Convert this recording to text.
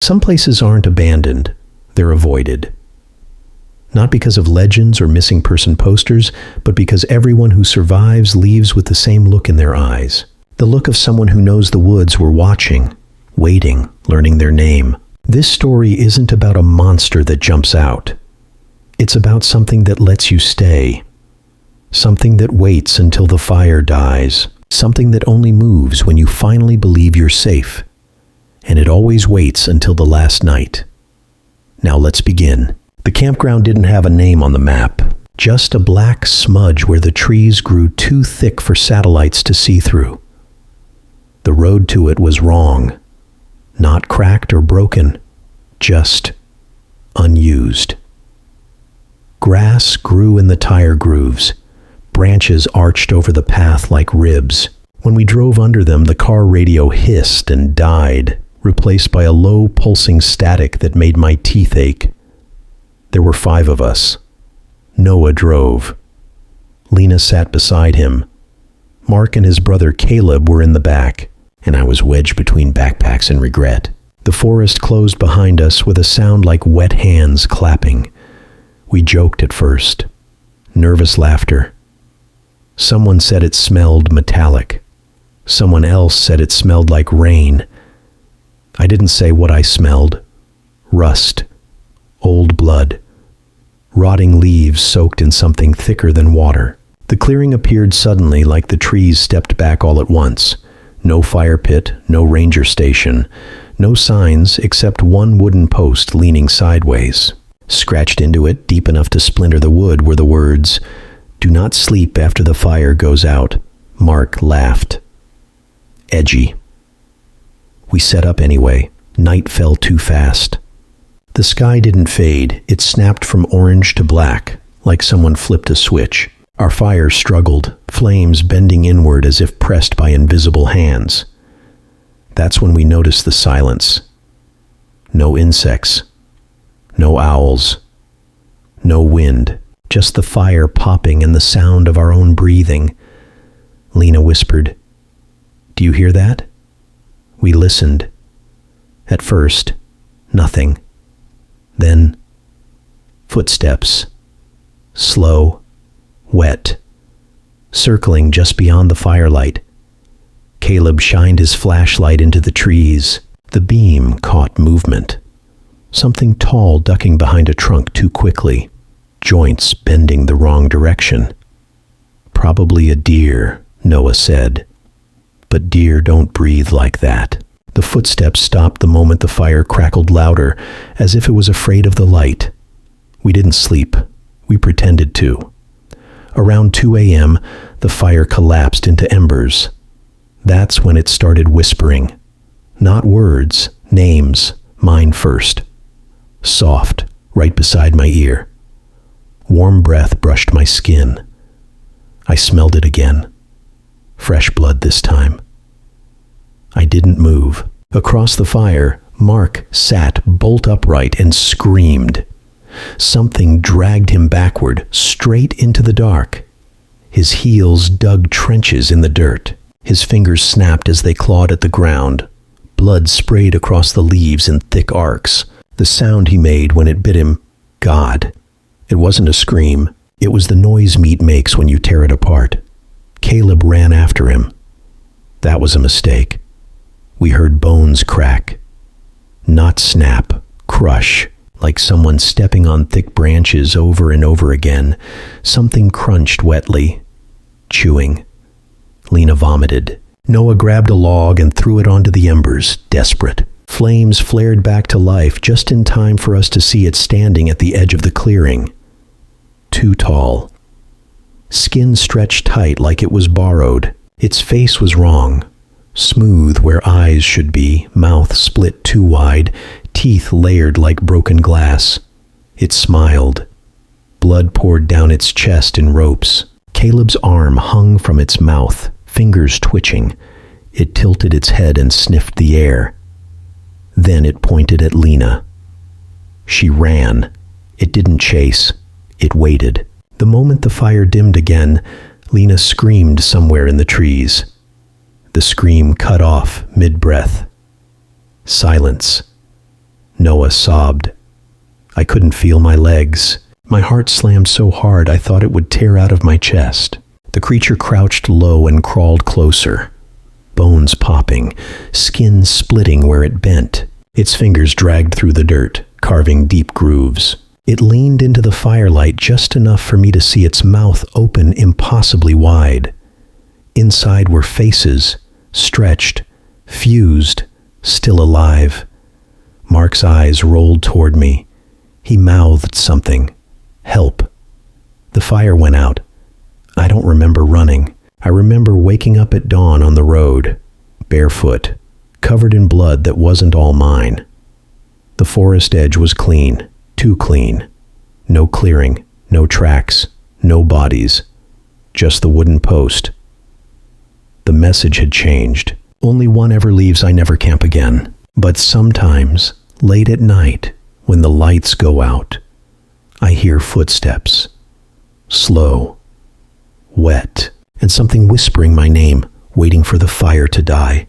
Some places aren't abandoned, they're avoided. Not because of legends or missing person posters, but because everyone who survives leaves with the same look in their eyes. The look of someone who knows the woods were watching, waiting, learning their name. This story isn't about a monster that jumps out. It's about something that lets you stay. Something that waits until the fire dies. Something that only moves when you finally believe you're safe. And it always waits until the last night. Now let's begin. The campground didn't have a name on the map. Just a black smudge where the trees grew too thick for satellites to see through. The road to it was wrong. Not cracked or broken. Just unused. Grass grew in the tire grooves. Branches arched over the path like ribs. When we drove under them, the car radio hissed and died, replaced by a low pulsing static that made my teeth ache. There were 5 of us. Noah drove. Lena sat beside him. Mark and his brother Caleb were in the back, and I was wedged between backpacks and regret. The forest closed behind us with a sound like wet hands clapping. We joked at first. Nervous laughter. Someone said it smelled metallic. Someone else said it smelled like rain. I didn't say what I smelled. Rust. Old blood. Rotting leaves soaked in something thicker than water. The clearing appeared suddenly, like the trees stepped back all at once. No fire pit, no ranger station, no signs except one wooden post leaning sideways. Scratched into it, deep enough to splinter the wood, were the words, "Do not sleep after the fire goes out." Mark laughed. Edgy. We set up anyway. Night fell too fast. The sky didn't fade. It snapped from orange to black, like someone flipped a switch. Our fire struggled, flames bending inward as if pressed by invisible hands. That's when we noticed the silence. No insects. No owls. No wind. Just the fire popping and the sound of our own breathing. Lena whispered, "Do you hear that?" We listened. At first, nothing. Then, footsteps. Slow, wet, circling just beyond the firelight. Caleb shined his flashlight into the trees. The beam caught movement. Something tall ducking behind a trunk too quickly. Joints bending the wrong direction. Probably a deer, Noah said. But deer don't breathe like that. The footsteps stopped the moment the fire crackled louder, as if it was afraid of the light. We didn't sleep. We pretended to. Around 2 a.m., the fire collapsed into embers. That's when it started whispering. Not words, names, mine first. Soft, right beside my ear. Warm breath brushed my skin. I smelled it again. Fresh blood this time. I didn't move. Across the fire, Mark sat bolt upright and screamed. Something dragged him backward, straight into the dark. His heels dug trenches in the dirt. His fingers snapped as they clawed at the ground. Blood sprayed across the leaves in thick arcs. The sound he made when it bit him, God. It wasn't a scream. It was the noise meat makes when you tear it apart. Caleb ran after him. That was a mistake. We heard bones crack. Not snap, crush, like someone stepping on thick branches over and over again. Something crunched wetly. Chewing. Lena vomited. Noah grabbed a log and threw it onto the embers, desperate. Flames flared back to life just in time for us to see it standing at the edge of the clearing. Too tall. Skin stretched tight like it was borrowed. Its face was wrong. Smooth where eyes should be, mouth split too wide, teeth layered like broken glass. It smiled. Blood poured down its chest in ropes. Caleb's arm hung from its mouth, fingers twitching. It tilted its head and sniffed the air. Then it pointed at Lena. She ran. It didn't chase. It waited. The moment the fire dimmed again, Lena screamed somewhere in the trees. The scream cut off mid-breath. Silence. Noah sobbed. I couldn't feel my legs. My heart slammed so hard I thought it would tear out of my chest. The creature crouched low and crawled closer. Bones popping, skin splitting where it bent. Its fingers dragged through the dirt, carving deep grooves. It leaned into the firelight just enough for me to see its mouth open impossibly wide. Inside were faces, stretched, fused, still alive. Mark's eyes rolled toward me. He mouthed something. Help. The fire went out. I don't remember running. I remember waking up at dawn on the road, barefoot, covered in blood that wasn't all mine. The forest edge was clean, too clean. No clearing, no tracks, no bodies, just the wooden post. The message had changed. Only one ever leaves, I never camp again. But sometimes, late at night, when the lights go out, I hear footsteps. Slow, wet, and something whispering my name, waiting for the fire to die.